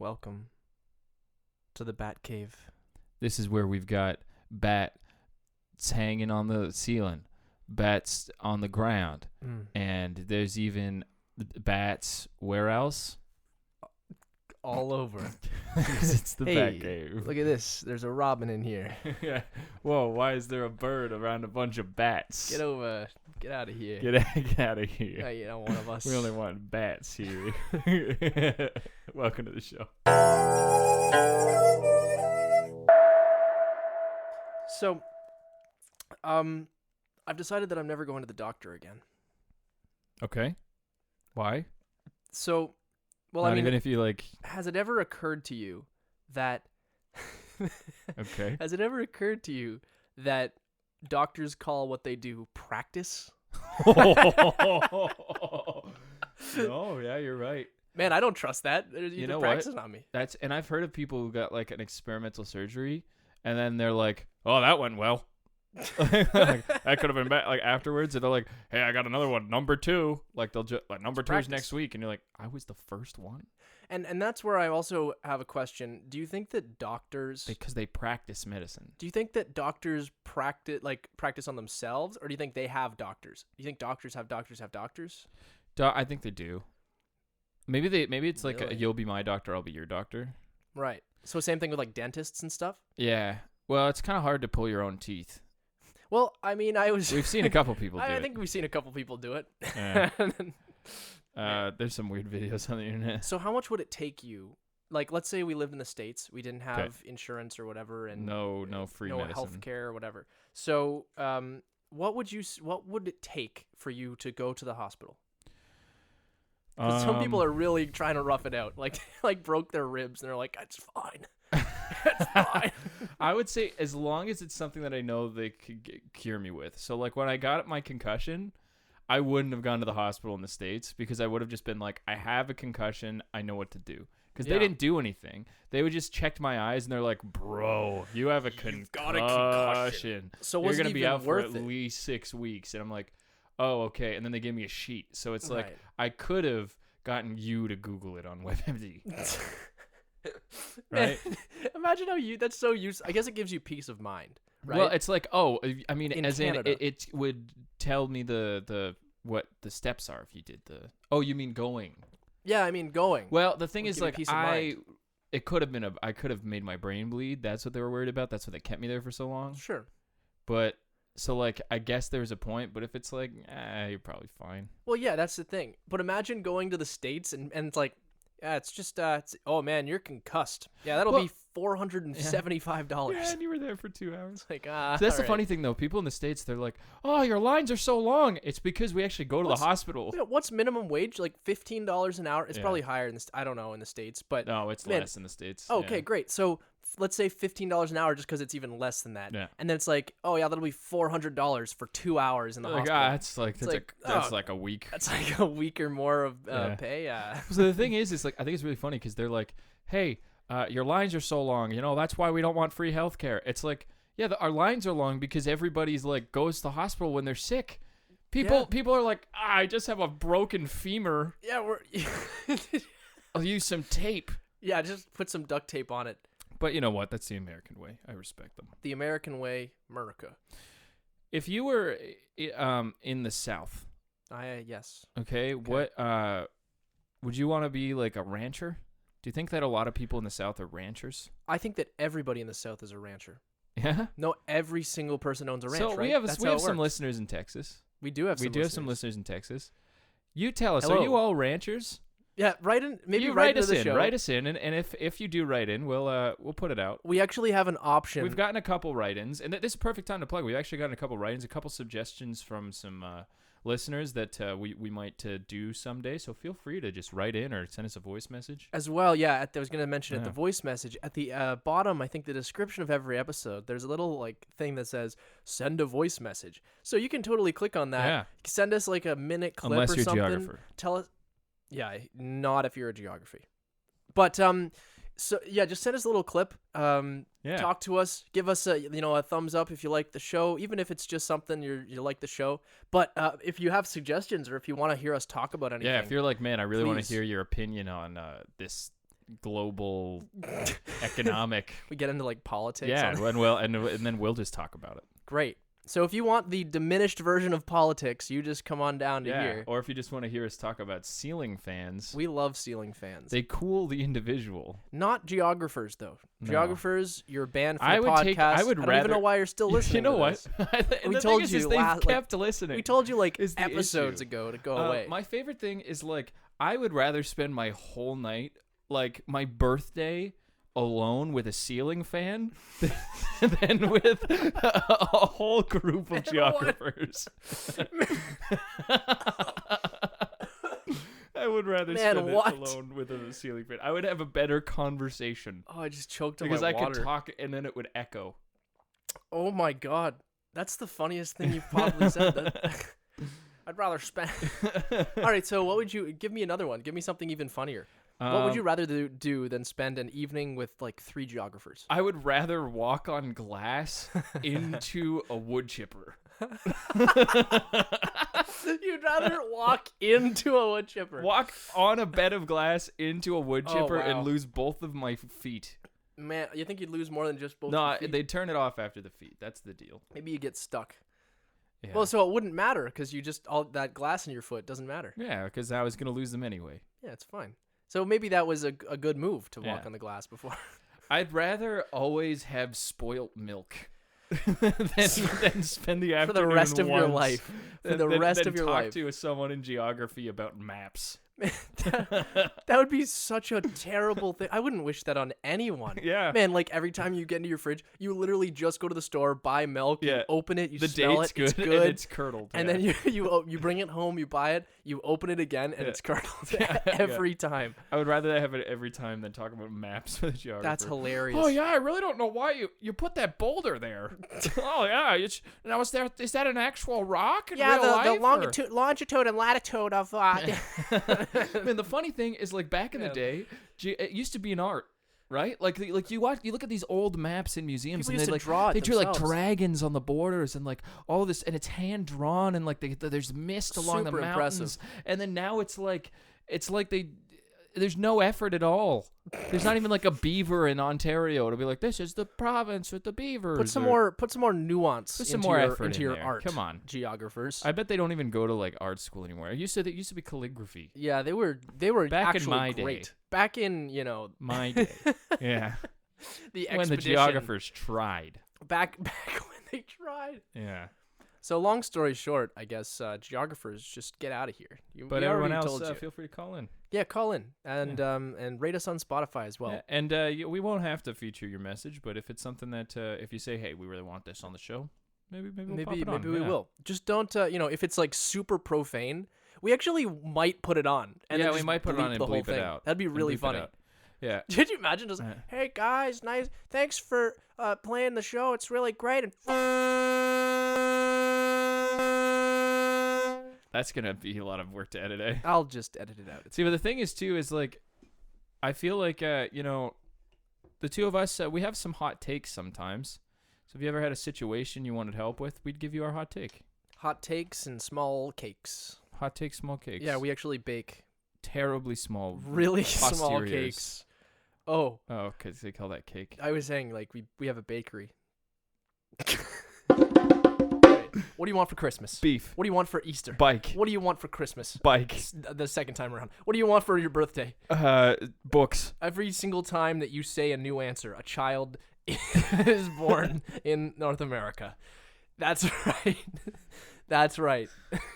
Welcome to the Bat Cave. This is where we've got bats hanging on the ceiling, bats on the ground, and there's even bats. Where else? All over. It's the Hey, Bat Cave. Look at this. There's a robin in here. Yeah. Whoa, why is there a bird around a bunch of bats? Get over. Get out of here. Get out of here. Yeah, you know, one of us. We only want bats here. Welcome to the show. So, I've decided that I'm never going to the doctor again. Okay. Why? So, well, Not I mean, even if you like. has it ever occurred to you that Okay. Has it ever occurred to you that doctors call what they do practice? No, yeah, you're right. Man, I don't trust that. You know what? Practicing on me. And I've heard of people who got like an experimental surgery, and then they're like, "Oh, that went well." Like, that could have been bad. Like afterwards, and they're like, "Hey, I got another one, number 2." Like they'll just like number 2 is next week, and you're like, "I was the first one." And that's where I also have a question. Do you think that doctors Because they practice medicine. Do you think that doctors practice on themselves, or do you think they have doctors? Do you think doctors have doctors? I think they do. Maybe it's like Really? you'll be my doctor, I'll be your doctor. Right. So same thing with like dentists and stuff? Yeah. Well, it's kind of hard to pull your own teeth. Well, I mean, We've seen a couple people do I it. think we've seen a couple people do it. Yeah. There's some weird videos on the internet. So how much would it take you? Like, let's say we lived in the States, we didn't have insurance or whatever, and No free no medicine. health care or whatever. So, what would it take for you to go to the hospital? 'Cause some people are really trying to rough it out, like broke their ribs, and they're like, "It's fine, it's fine." I would say as long as it's something that I know they could cure me with. So like when I got my concussion, I wouldn't have gone to the hospital in the States because I would have just been like, I have a concussion, I know what to do. Because they didn't do anything. They would just check my eyes and they're like, "Bro, you have a got a concussion. So you're was it gonna be even out for worth at it? least 6 weeks." And I'm like, "Oh, okay." And then they gave me a sheet. So it's like Right. I could have gotten you to Google it on WebMD. Man, Right? imagine how that's so useful. I guess it gives you peace of mind, right? Well, it's like, I mean, In as Canada. in it would tell me the what the steps are if you did the. Oh, you mean going? yeah, I mean, going. Well, the thing Would is, give you like, peace of mind. it could have been I could have made my brain bleed. That's what they were worried about. That's what they kept me there for so long. Sure. But so like, I guess there's a point. But if it's like, you're probably fine. Well, yeah, that's the thing. But imagine going to the States and it's like, yeah, it's just, oh man, you're concussed. Yeah, that'll Well, be $475. Yeah, and you were there for 2 hours. Like, So that's the funny thing, though. People in the States, they're like, "Oh, your lines are so long." It's because we actually go to the hospital. What's minimum wage? Like $15 an hour? It's Yeah. probably higher in this. I don't know in the States, but No, it's Man. less in the States. okay, Yeah. great. So let's say $15 an hour, just because it's even less than that. Yeah. And then it's like, oh yeah, that'll be $400 for 2 hours in the Like, hospital. that's like a week. That's like a week or more of Yeah. pay. So the thing is like, I think it's really funny because they're like, "Hey, your lines are so long. You know, that's why we don't want free healthcare." It's like, yeah, our lines are long because everybody's like goes to the hospital when they're sick. People are like, "I just have a broken femur. Yeah, I'll use some tape." yeah, just put some duct tape on it. But you know what? That's the American way. I respect them. The American way, America. If you were in the South, Yes. okay, what would you want to be, like a rancher? Do you think that a lot of people in the South are ranchers? I think that everybody in the South is a rancher. Yeah. No, every single person owns a ranch, So right? we have That's we how have it some works. listeners in Texas. We do have some listeners in Texas. You tell us, Hello. are you all ranchers? Yeah, write in. Maybe you write us into the in. show. Write us in, and if you do write in, we'll put it out. We actually have an option. We've gotten a couple write-ins, and this is a perfect time to plug. We've actually gotten a couple write-ins, a couple suggestions from some listeners that we might do someday. So feel free to just write in or send us a voice message. As well, yeah. I was going to mention at the Yeah. voice message at the bottom. I think the description of every episode. There's a little like thing that says "send a voice message," so you can totally click on that. Yeah. Send us like a minute clip Unless or you're a something. geographer. Tell us. Yeah, not if you're a geography. But so yeah, just send us a little clip. Yeah. Talk to us. Give us a thumbs up if you like the show, even if it's just something you like the show. But if you have suggestions or if you want to hear us talk about anything, Yeah, if you're like, "Man, I really want please. to hear your opinion on this global economic. We get into like politics. Yeah, and then we'll just talk about it. Great. So if you want the diminished version of politics, you just come on down to here. Or if you just want to hear us talk about ceiling fans. We love ceiling fans. They cool the individual. Not geographers, though. No. Geographers, you're banned from I the would podcast. take- I would don't rather- even know why you're still listening. You know to what? this. We told you they've last- kept listening. We told you like is the episodes issue. ago to go away. My favorite thing is like I would rather spend my whole night, like my birthday, alone with a ceiling fan than with a whole group of geographers. I would rather spend it alone with a ceiling fan. I would have a better conversation. Oh, I just choked on because my I water. could talk and then it would echo. Oh my god, that's the funniest thing you've probably said. I'd rather spend. All right, so what would you give me another one? Give me something even funnier. What would you rather do than spend an evening with like 3 geographers? I would rather walk on glass into a wood chipper. You'd rather walk into a wood chipper. Walk on a bed of glass into a wood chipper wow. and lose both of my feet. Man, you think you'd lose more than just both? No, your feet? they'd turn it off after the feet. That's the deal. Maybe you get stuck. Yeah. Well, so it wouldn't matter because you just all that glass in your foot doesn't matter. Yeah, because I was gonna lose them anyway. Yeah, it's fine. So maybe that was a good move to walk Yeah. on the glass before. I'd rather always have spoiled milk than spend the afternoon For the rest of your once life. For the than rest of your talk life. to someone in geography about maps. That would be such a terrible thing. I wouldn't wish that on anyone. Yeah. Man, like every time you get into your fridge, you literally just go to the store, buy milk, you Yeah. open it, you The smell date's it, it's good, good, and it's curdled. and yeah. then you bring it home, you buy it, you open it again, and Yeah. it's curdled Yeah, every time. I would rather have it every time than talk about maps with a geographer. That's hilarious. Oh yeah, I really don't know why you put that boulder there. Oh yeah, now is that an actual rock in Yeah, real the life, or- longitude and latitude of. I mean, the funny thing is, like back in the day, it used to be an art, right? Like you look at these old maps in museums, People and used they to like draw it they drew like themselves. dragons on the borders and like all this, and it's hand drawn, and like there's mist along the Super mountains, impressive. and then now it's like there's no effort at all. There's not even like a beaver in Ontario to be like, this is the province with the beavers. Put some more nuance. Put some into more your, effort into in your there. art. Come on. Geographers. I bet they don't even go to like art school anymore. It used to be calligraphy. Yeah, they were Back in actually my great. day. Back in My day. Yeah. the When the expedition. geographers tried. back when they tried. Yeah. So long story short, I guess geographers just get out of here. But we everyone already else, told you. feel free to call in. Yeah, call in and rate us on Spotify as well. Yeah, and we won't have to feature your message, but if it's something that if you say, hey, we really want this on the show, maybe we'll pop it on. Maybe we Yeah. will. Just don't if it's like super profane, we actually might put it on. And Yeah, then we just might put it on bleep and the whole bleep it thing. out. That'd be And really bleep it funny. out. Yeah. Could you imagine just hey guys, nice, thanks for playing the show. It's really great. And That's going to be a lot of work to edit, eh? I'll just edit it out. See, but the thing is, too, is like, I feel like, the two of us, we have some hot takes sometimes. So if you ever had a situation you wanted help with, we'd give you our hot take. Hot takes and small cakes. Hot take, small cakes. Yeah, we actually bake terribly small. really small posteriors. cakes. Oh, Oh, because they call that cake. I was saying like we have a bakery. Alright, what do you want for Christmas? Beef. What do you want for Easter? Bike. What do you want for Christmas? Bike. The second time around. What do you want for your birthday? Books. Every single time that you say a new answer, a child is born in North America. That's right. That's right.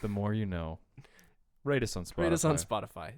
The more you know. Rate us on Spotify. Rate us on Spotify.